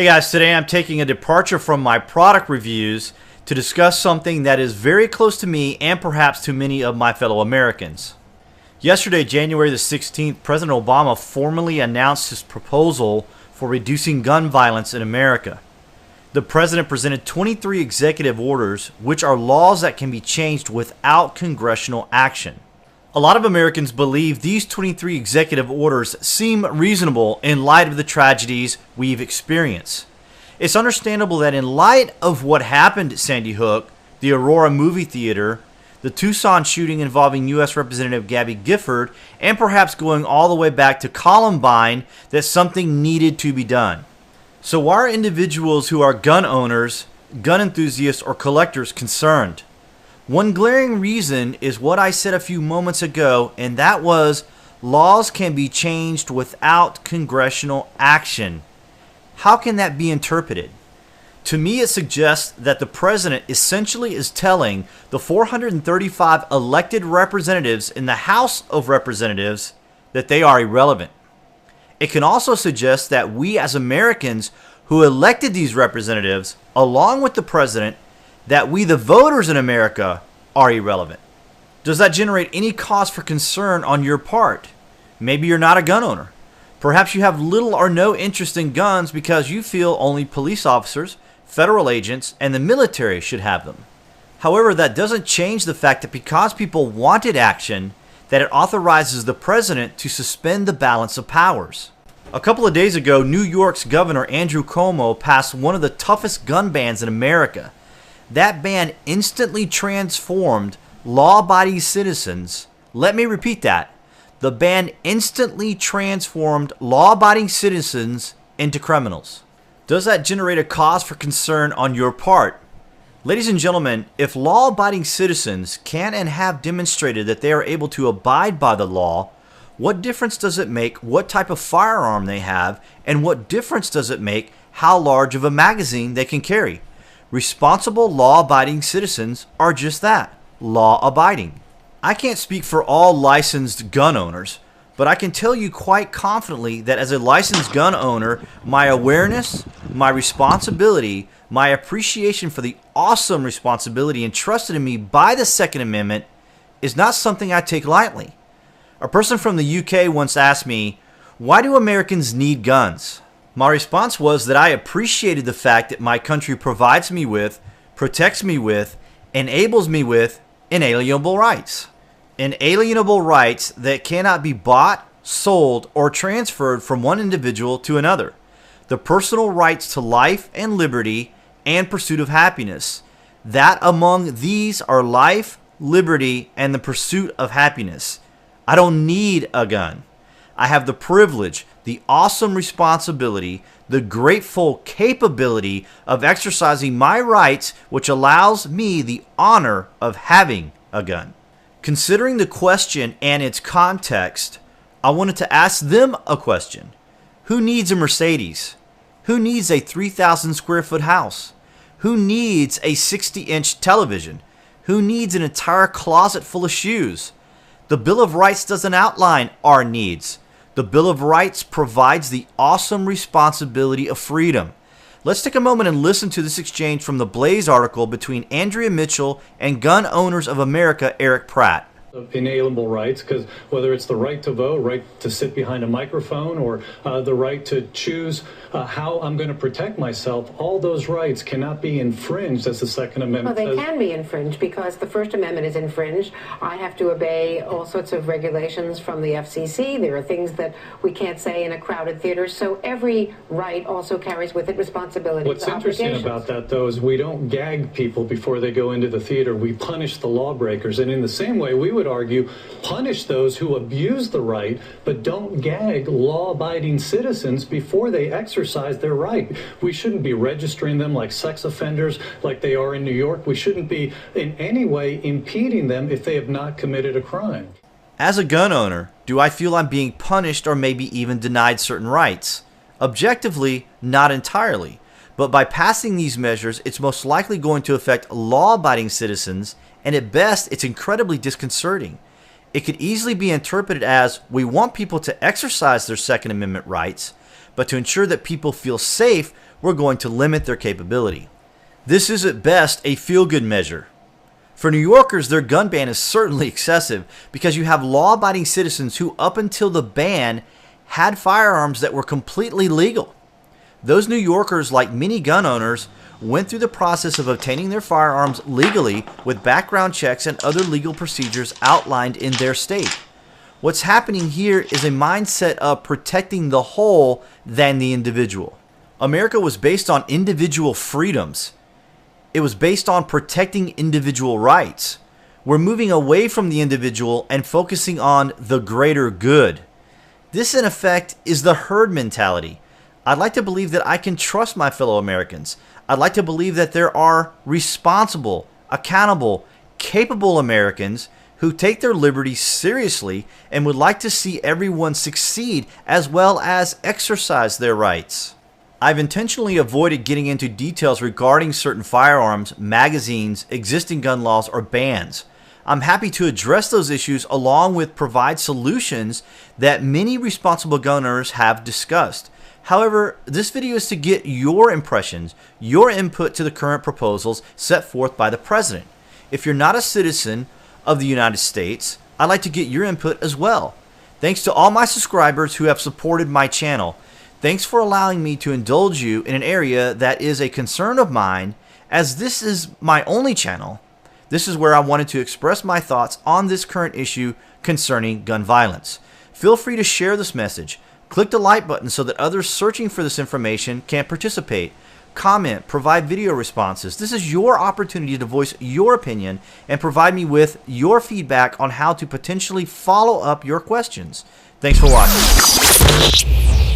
Hey guys, today I'm taking a departure from my product reviews to discuss something that is very close to me and perhaps to many of my fellow Americans. Yesterday, January the 16th, President Obama formally announced his proposal for reducing gun violence in America. The president presented 23 executive orders, which are laws that can be changed without congressional action. A lot of Americans believe these 23 executive orders seem reasonable in light of the tragedies we've experienced. It's understandable that in light of what happened at Sandy Hook, the Aurora movie theater, the Tucson shooting involving U.S. Representative Gabby Gifford, and perhaps going all the way back to Columbine, that something needed to be done. So why are individuals who are gun owners, gun enthusiasts, or collectors concerned? One glaring reason is what I said a few moments ago, and that was laws can be changed without congressional action. How can that be interpreted? To me, it suggests that the president essentially is telling the 435 elected representatives in the House of Representatives that they are irrelevant. It can also suggest that we as Americans who elected these representatives, along with the president, that we the voters in America are irrelevant. Does that generate any cause for concern on your part? Maybe you're not a gun owner. Perhaps you have little or no interest in guns because you feel only police officers, federal agents, and the military should have them. However, that doesn't change the fact that because people wanted action, that it authorizes the president to suspend the balance of powers. A couple of days ago, New York's Governor Andrew Cuomo passed one of the toughest gun bans in America. That ban instantly transformed law-abiding citizens. Let me repeat that. The ban instantly transformed law-abiding citizens into criminals. Does that generate a cause for concern on your part? Ladies and gentlemen, if law-abiding citizens can and have demonstrated that they are able to abide by the law, what difference does it make what type of firearm they have, and what difference does it make how large of a magazine they can carry? Responsible law-abiding citizens are just that, law-abiding. I can't speak for all licensed gun owners, but I can tell you quite confidently that as a licensed gun owner, my awareness, my responsibility, my appreciation for the awesome responsibility entrusted in me by the Second Amendment is not something I take lightly. A person from the UK once asked me, "Why do Americans need guns?" My response was that I appreciated the fact that my country provides me with, protects me with, enables me with inalienable rights. Inalienable rights that cannot be bought, sold, or transferred from one individual to another. The personal rights to life and liberty and pursuit of happiness. That among these are life, liberty, and the pursuit of happiness. I don't need a gun. I have the privilege, the awesome responsibility, the grateful capability of exercising my rights, which allows me the honor of having a gun. Considering the question and its context, I wanted to ask them a question. Who needs a Mercedes? Who needs a 3,000 square foot house? Who needs a 60-inch television? Who needs an entire closet full of shoes? The Bill of Rights doesn't outline our needs. The Bill of Rights provides the awesome responsibility of freedom. Let's take a moment and listen to this exchange from the Blaze article between Andrea Mitchell and Gun Owners of America, Eric Pratt. Of inalienable rights, because whether it's the right to vote, right to sit behind a microphone, or the right to choose how I'm going to protect myself, all those rights cannot be infringed as the Second Amendment says. Well, they can be infringed because the First Amendment is infringed. I have to obey all sorts of regulations from the FCC. There are things that we can't say in a crowded theater. So every right also carries with it responsibilities. What's interesting about that, though, is we don't gag people before they go into the theater. We punish the lawbreakers. And in the same way, we would argue, punish those who abuse the right, but don't gag law-abiding citizens before they exercise their right. We shouldn't be registering them like sex offenders like they are in New York. We shouldn't be in any way impeding them if they have not committed a crime. As a gun owner, do I feel I'm being punished or maybe even denied certain rights? Objectively, not entirely. But by passing these measures, it's most likely going to affect law-abiding citizens, and at best, it's incredibly disconcerting. It could easily be interpreted as we want people to exercise their Second Amendment rights, but to ensure that people feel safe, we're going to limit their capability. This is at best a feel-good measure. For New Yorkers, their gun ban is certainly excessive because you have law-abiding citizens who up until the ban had firearms that were completely legal. Those New Yorkers, like many gun owners, went through the process of obtaining their firearms legally with background checks and other legal procedures outlined in their state. What's happening here is a mindset of protecting the whole than the individual. America was based on individual freedoms. It was based on protecting individual rights. We're moving away from the individual and focusing on the greater good. This, in effect, is the herd mentality. I'd like to believe that I can trust my fellow Americans. I'd like to believe that there are responsible, accountable, capable Americans who take their liberties seriously and would like to see everyone succeed as well as exercise their rights. I've intentionally avoided getting into details regarding certain firearms, magazines, existing gun laws, or bans. I'm happy to address those issues along with provide solutions that many responsible gun owners have discussed. However, this video is to get your impressions, your input to the current proposals set forth by the President. If you're not a citizen of the United States, I'd like to get your input as well. Thanks to all my subscribers who have supported my channel. Thanks for allowing me to indulge you in an area that is a concern of mine, as this is my only channel. This is where I wanted to express my thoughts on this current issue concerning gun violence. Feel free to share this message. Click the like button so that others searching for this information can participate. Comment, provide video responses. This is your opportunity to voice your opinion and provide me with your feedback on how to potentially follow up your questions. Thanks for watching.